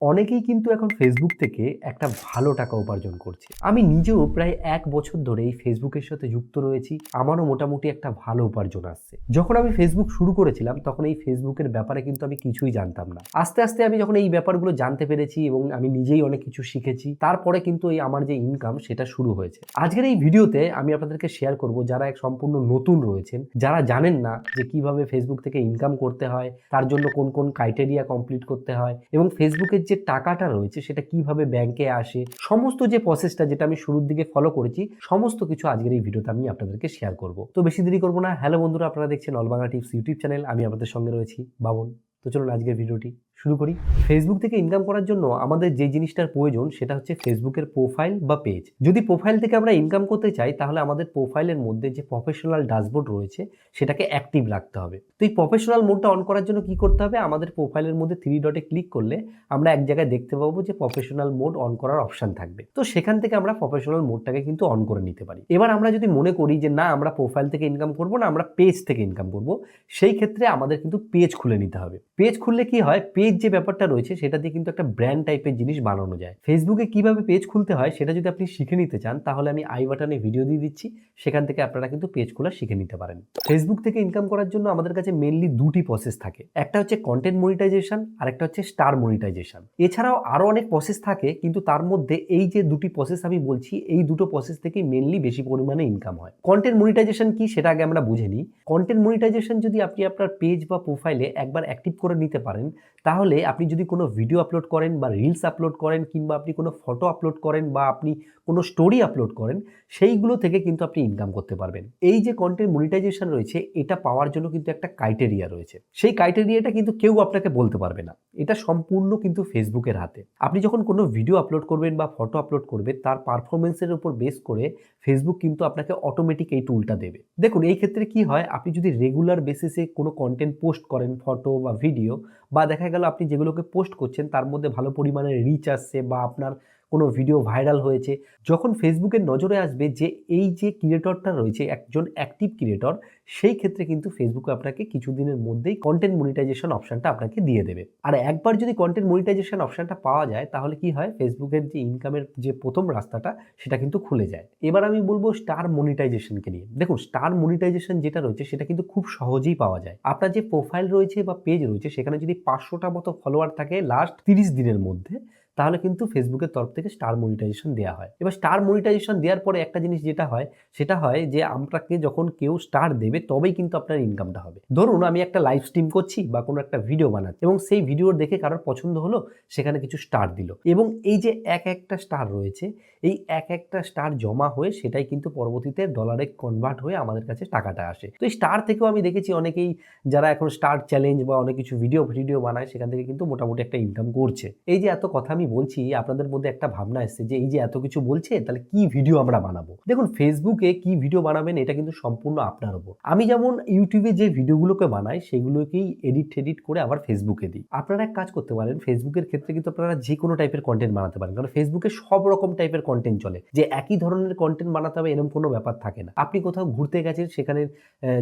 অনেকেই কিন্তু এখন ফেসবুক থেকে একটা ভালো টাকা উপার্জন করছে। আমি নিজেও প্রায় ১ বছর ধরে এই ফেসবুকের সাথে যুক্ত রয়েছি। আমারও মোটামুটি একটা ভালো উপার্জন আসছে। যখন আমি ফেসবুক শুরু করেছিলাম তখন এই ফেসবুকের ব্যাপারে কিন্তু আমি কিছুই জানতাম না। আস্তে, আস্তে আমি যখন এই ব্যাপারগুলো জানতে পেরেছি এবং আমি নিজেই অনেক কিছু শিখেছি, তারপরে কিন্তু এই আমার যে ইনকাম সেটা শুরু হয়েছে। আজকের এই ভিডিওতে আমি আপনাদেরকে শেয়ার করব যারা এক সম্পূর্ণ নতুন রয়েছেন, যারা জানেন না যে কিভাবে ফেসবুক থেকে ইনকাম করতে হয়, তার জন্য কোন, কোন ক্রাইটেরিয়া কমপ্লিট করতে হয় এবং ফেসবুকের যে টাকাটা রয়েছে সেটা কিভাবে ব্যাংকে আসে, সমস্ত যে প্রসেসটা যেটা আমি শুরুর দিকে ফলো করেছি, সমস্ত কিছু আজকের এই ভিডিওতে আমি আপনাদেরকে শেয়ার করব। তো বেশি দেরি করব না। হ্যালো বন্ধুরা, আপনারা দেখছেন all Bangla tips YouTube channel. আমি আপনাদের সঙ্গে রয়েছি বাবন। তো চলুন আজকের ভিডিওটি শুরু করি। ফেসবুক থেকে ইনকাম করার জন্য আমাদের যে জিনিসটার প্রয়োজন সেটা হচ্ছে ফেসবুকের প্রোফাইল বা পেজ। যদি প্রোফাইল থেকে আমরা ইনকাম করতে চাই তাহলে আমাদের প্রোফাইলের মধ্যে যে প্রফেশনাল ড্যাশবোর্ড রয়েছে সেটাকে অ্যাক্টিভ রাখতে হবে। তো এই প্রফেশনাল মোডটা অন করার জন্য কি করতে হবে? আমাদের প্রোফাইলের মধ্যে 3 ডটে ক্লিক করলে আমরা এক জায়গায় দেখতে পাবো যে প্রফেশনাল মোড অন করার অপশন থাকবে। তো সেখান থেকে আমরা প্রফেশনাল মোডটাকে কিন্তু অন করে নিতে পারি। এবার আমরা যদি মনে করি যে না, আমরা প্রোফাইল থেকে ইনকাম করব না, আমরা পেজ থেকে ইনকাম করব, সেই ক্ষেত্রে আমাদের কিন্তু পেজ খুলে নিতে হবে। পেজ খুললে কি হয়, পেজ যে ব্যাপারটা রয়েছে সেটা দিয়ে কিন্তু একটা ব্র্যান্ড টাইপের জিনিস বানানো যায়। ফেসবুকে কিভাবে পেজ খুলতে হয় সেটা যদি আপনি শিখে নিতে চান তাহলে আমি আই বাটনে ভিডিও দিয়ে দিচ্ছি, সেখান থেকে আপনারা কিন্তু পেজ খোলা শিখে নিতে পারেন। ফেসবুক থেকে ইনকাম করার জন্য আমাদের কাছে মেইনলি দুটি প্রসেস থাকে। একটা হচ্ছে কন্টেন্ট মনিটাইজেশন আর একটা হচ্ছে স্টার মনিটাইজেশন। এছাড়াও আরো অনেক প্রসেস থাকে, কিন্তু তার মধ্যে এই যে দুটি প্রসেস আমি বলছি, এই দুটো প্রসেস থেকেই মেইনলি বেশি পরিমাণে ইনকাম হয়। কন্টেন্ট মনিটাইজেশন কি সেটা আগে আমরা বুঝে নিই। কন্টেন্ট মনিটাইজেশন যদি আপনি আপনার পেজ বা প্রোফাইলে একবার অ্যাক্টিভ করে নিতে পারেন, তাহলে আপনি যদি কোনো ভিডিও আপলোড করেন বা রিলস আপলোড করেন কিংবা আপনি কোনো ফটো আপলোড করেন বা আপনি কোনো স্টোরি আপলোড করেন, সেইগুলো থেকে কিন্তু আপনি ইনকাম করতে পারবেন। এই যে কন্টেন্ট মনিটাইজেশন রয়েছে, এটা পাওয়ার জন্য কিন্তু একটা ক্রাইটেরিয়া রয়েছে। সেই ক্রাইটেরিয়াটা কিন্তু কেউ আপনাকে বলতে পারবে না। এটা সম্পূর্ণ কিন্তু ফেসবুকের হাতে। আপনি যখন কোনো ভিডিও আপলোড করবেন বা ফটো আপলোড করবেন, তার পারফরমেন্সের উপর বেস করে ফেসবুক কিন্তু আপনাকে অটোমেটিক এই টুলটা দেবে। দেখুন, এই ক্ষেত্রে কি হয়, আপনি যদি রেগুলার বেসিসে কোনো কন্টেন্ট পোস্ট করেন, ফটো বা ভিডিও, বা দেখা গেল আপনি যেগুলোকে পোস্ট করছেন তার মধ্যে ভালো পরিমাণে রিচ আসছে বা আপনার কোনো ভিডিও ভাইরাল হয়েছে, যখন ফেসবুকের নজরে আসবে যে এই যে ক্রিয়েটরটা রয়েছে একজন অ্যাক্টিভ ক্রিয়েটর, সেই ক্ষেত্রে কিন্তু ফেসবুক আপনাকে কিছুদিনের মধ্যেই কন্টেন্ট মনিটাইজেশন অপশনটা আপনাকে দিয়ে দেবে। আর একবার যদি কন্টেন্ট মনিটাইজেশন অপশনটা পাওয়া যায় তাহলে কি হয়, ফেসবুকের যে ইনকামের যে প্রথম রাস্তাটা সেটা কিন্তু খুলে যায়। এবার আমি বলবো স্টার মনিটাইজেশনকে নিয়ে। দেখুন, স্টার মনিটাইজেশন যেটা রয়েছে সেটা কিন্তু খুব সহজেই পাওয়া যায়। আপনার যে প্রোফাইল রয়েছে বা পেজ রয়েছে সেখানে যদি 500টা মতো ফলোয়ার থাকে লাস্ট 30 দিনের মধ্যে, তাহলে কিন্তু ফেসবুকের তরফ থেকে স্টার মনিটাইজেশন দেওয়া হয়। এবার স্টার মনিটাইজেশন দেওয়ার পরে একটা জিনিস যেটা হয় সেটা হয় যে আপনাকে যখন কেউ স্টার দেবে তবেই কিন্তু আপনার ইনকামটা হবে। ধরুন আমি একটা লাইভ স্ট্রিম করছি বা কোনো একটা ভিডিও বানাচ্ছি এবং সেই ভিডিও দেখে কারোর পছন্দ হলো, সেখানে কিছু স্টার দিল এবং এই যে এক একটা স্টার রয়েছে, এই এক একটা স্টার জমা হয়ে সেটাই কিন্তু পরবর্তীতে ডলারে কনভার্ট হয়ে আমাদের কাছে টাকাটা আসে। তো এই স্টার থেকেও আমি দেখেছি অনেকেই যারা এখন স্টার চ্যালেঞ্জ বা অনেক কিছু ভিডিও বানায়, সেখান থেকে কিন্তু মোটামুটি একটা ইনকাম করছে। এই যে এত কথা আমি বলছি, আপনাদের মধ্যে একটা ভাবনা এসছে যে এই যে এত কিছু বলছে তাহলে কি ভিডিও আমরা বানাবো। দেখুন, ফেসবুকে কি ভিডিও বানাবেন এটা কিন্তু সম্পূর্ণ আপনার উপর। আমি যেমন ইউটিউবে যে ভিডিওগুলোকে বানাই সেগুলোকেই এডিট করে আবার ফেসবুকে দিই। আপনারা এক কাজ করতে পারেন, ফেসবুকের ক্ষেত্রে কিন্তু আপনারা যে কোনো টাইপের কন্টেন্ট বানাতে পারেন, কারণ ফেসবুকে সব রকম টাইপের কন্টেন্ট চলে। যে একই ধরনের কন্টেন্ট বানাতে হবে এরকম কোনো ব্যাপার থাকে না। আপনি কোথাও ঘুরতে গেছেন, সেখানে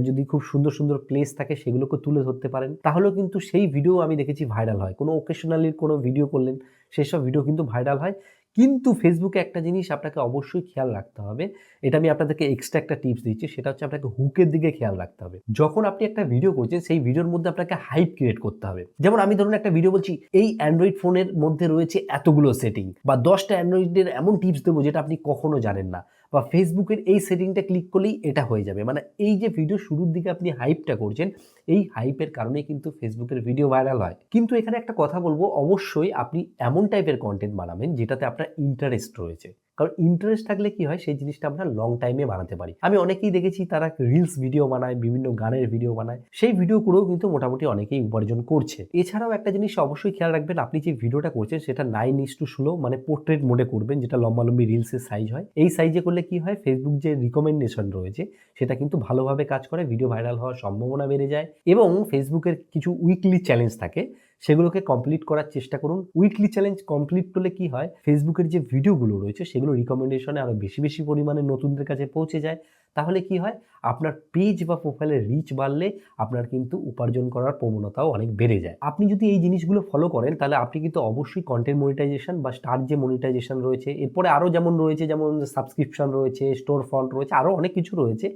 যদি খুব সুন্দর সুন্দর প্লেস থাকে সেগুলোকে তুলে ধরতে পারেন, তাহলেও কিন্তু সেই ভিডিও আমি দেখেছি ভাইরাল হয়। কোনো ওকেশনালি কোনো ভিডিও করলেন, সেসব ভিডিও কিন্তু ভাইরাল হয়। কিন্তু ফেসবুকে একটা জিনিস আপনাকে অবশ্যই খেয়াল রাখতে হবে, এটা আমি আপনাদেরকে এক্সট্রা একটা টিপস দিচ্ছি, সেটা হচ্ছে আপনাকে হুকের দিকে খেয়াল রাখতে হবে। যখন আপনি একটা ভিডিও করছেন সেই ভিডিওর মধ্যে আপনাকে হাইপ ক্রিয়েট করতে হবে। যেমন আমি ধরুন একটা ভিডিও বলছি, এই অ্যান্ড্রয়েড ফোনের মধ্যে রয়েছে এতগুলো সেটিং, বা 10টা অ্যান্ড্রয়েডের এমন টিপস দেবো যেটা আপনি কখনো জানেন না, বা ফেসবুকের এই সেটিংটা ক্লিক করলেই এটা হয়ে যাবে। মানে এই যে ভিডিও শুরুর দিকে আপনি হাইপটা করছেন, এই হাইপের কারণেই কিন্তু ফেসবুকের ভিডিও ভাইরাল হয়। কিন্তু এখানে একটা কথা বলবো, অবশ্যই আপনি এমন টাইপের কন্টেন্ট বানাবেন যেটাতে আপনার ইন্টারেস্ট রয়েছে। কারণ ইন্টারেস্ট থাকলে কি হয়, সেই জিনিসটা আমরা লং টাইমে বানাতে পারি। আমি অনেকেই দেখেছি তারা রিলস ভিডিও বানায়, বিভিন্ন গানের ভিডিও বানায়, সেই ভিডিও করেও কিন্তু মোটামুটি অনেকেই উপার্জন করছে। এছাড়াও একটা জিনিস অবশ্যই খেয়াল রাখবেন, আপনি যে ভিডিওটা করছেন সেটা 9:16 মানে পোর্ট্রেট মোডে করবেন, যেটা লম্বালম্বি রিলসের সাইজ হয়। এই সাইজে করলে কি হয়, ফেসবুক যে রিকমেন্ডেশন রয়েছে সেটা কিন্তু ভালোভাবে কাজ করে, ভিডিও ভাইরাল হওয়ার সম্ভাবনা বেড়ে যায়। এবং ফেসবুকের কিছু উইকলি চ্যালেঞ্জ থাকে, সেগুলোকে কমপ্লিট করার চেষ্টা করুন। উইকলি চ্যালেঞ্জ কমপ্লিট করলে কি হয়, ফেসবুকের যে ভিডিওগুলো রয়েছে সেগুলো রিকমেন্ডেশনে আরও বেশি বেশি পরিমাণে নতুনদের কাছে পৌঁছে যায়। তাহলে কি হয়, আপনার পেজ বা প্রোফাইলের রিচ বাড়লে আপনার কিন্তু উপার্জন করার প্রবণতাও অনেক বেড়ে যায়। আপনি যদি এই জিনিসগুলো ফলো করেন তাহলে আপনি কিন্তু অবশ্যই কন্টেন্ট মনিটাইজেশন বা স্টার যে মনিটাইজেশন রয়েছে, এরপরে আরও যেমন রয়েছে, যেমন সাবস্ক্রিপশন রয়েছে, স্টোর ফ্রন্ট রয়েছে, আরও অনেক কিছু রয়েছে।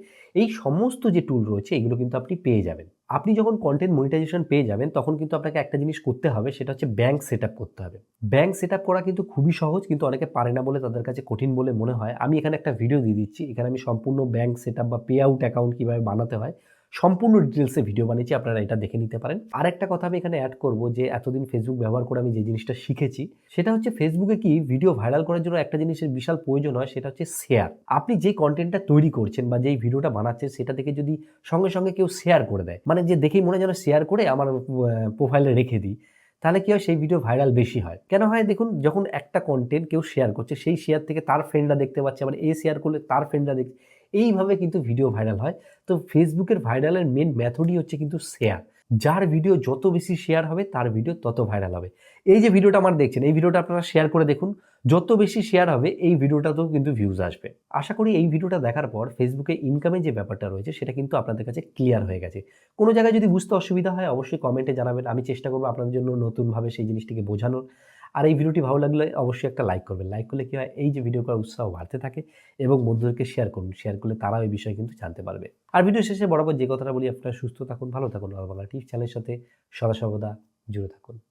এই সমস্ত যে টুল রয়েছে এগুলো কিন্তু আপনি পেয়ে যাবেন। আপনি যখন কন্টেন্ট মনিটাইজেশন পেয়ে যাবেন তখন কিন্তু আপনাকে একটা জিনিস করতে হবে, সেটা হচ্ছে ব্যাংক সেট আপ করতে হবে। ব্যাংক সেট আপ করা কিন্তু খুবই সহজ, কিন্তু অনেকে পারে না বলে তাদের কাছে কঠিন বলে মনে হয়। আমি এখানে একটা ভিডিও দিয়ে দিচ্ছি, এখানে আমি সম্পূর্ণ ব্যাংক সেট আপ বা পে আউট অ্যাকাউন্ট কীভাবে বানাতে হয় সম্পূর্ণ ডিটেলসে ভিডিও বানিয়েছি, আপনারা এটা দেখে নিতে পারেন। আরেকটা কথা আমি এখানে অ্যাড করব, যে এতদিন ফেসবুক ব্যবহার করে আমি যে জিনিসটা শিখেছি সেটা হচ্ছে ফেসবুকে কি ভিডিও ভাইরাল করার জন্য একটা জিনিসের বিশাল প্রয়োজন হয়, সেটা হচ্ছে শেয়ার। আপনি যে কন্টেন্টটা তৈরি করছেন বা যেই ভিডিওটা বানাচ্ছেন সেটা থেকে যদি সঙ্গে সঙ্গে কেউ শেয়ার করে দেয়, মানে যে দেখেই মনে যেন শেয়ার করে আমার প্রোফাইলে রেখে দিই, তাহলে কি হয়, সেই ভিডিও ভাইরাল বেশি হয়। কেন হয় দেখুন, যখন একটা কন্টেন্ট কেউ শেয়ার করছে সেই শেয়ার থেকে তার ফ্রেন্ডরা দেখতে পাচ্ছে, আবার এই শেয়ার করলে তার ফ্রেন্ডরা দেখছে, এইভাবে কিন্তু ভিডিও ভাইরাল হয়। তো ফেসবুকের ভাইরালের মেন মেথডই হচ্ছে কিন্তু শেয়ার। যার ভিডিও যত বেশি শেয়ার হবে তার ভিডিও তত ভাইরাল হবে। এই যে ভিডিওটা আমার দেখছেন, এই ভিডিওটা আপনারা শেয়ার করে দেখুন, যত বেশি শেয়ার হবে এই ভিডিওটাতেও কিন্তু ভিউজ আসবে। আশা করি এই ভিডিওটা দেখার পর ফেসবুকে ইনকামের যে ব্যাপারটা রয়েছে সেটা কিন্তু আপনাদের কাছে ক্লিয়ার হয়ে গেছে। কোনো জায়গায় যদি বুঝতে অসুবিধা হয় অবশ্যই কমেন্টে জানাবেন, আমি চেষ্টা করবো আপনাদের জন্য নতুনভাবে সেই জিনিসটিকে বোঝানোর। আর এই ভিডিওটি ভালো লাগলে অবশ্যই একটা লাইক করবেন। লাইক করলে কি হয়, এই যে ভিডিও করার উৎসাহ বাড়তে থাকে, এবং বন্ধুদেরকে শেয়ার করুন। শেয়ার করলে তারাও এই বিষয়ে কিন্তু জানতে পারবে। আর ভিডিও শেষে বরাবর যে কথাটা বলি, আপনারা সুস্থ থাকুন, ভালো থাকুন। বাংলা টিপস চ্যানেলের সাথে সদা সর্বদা জুড়ে থাকুন।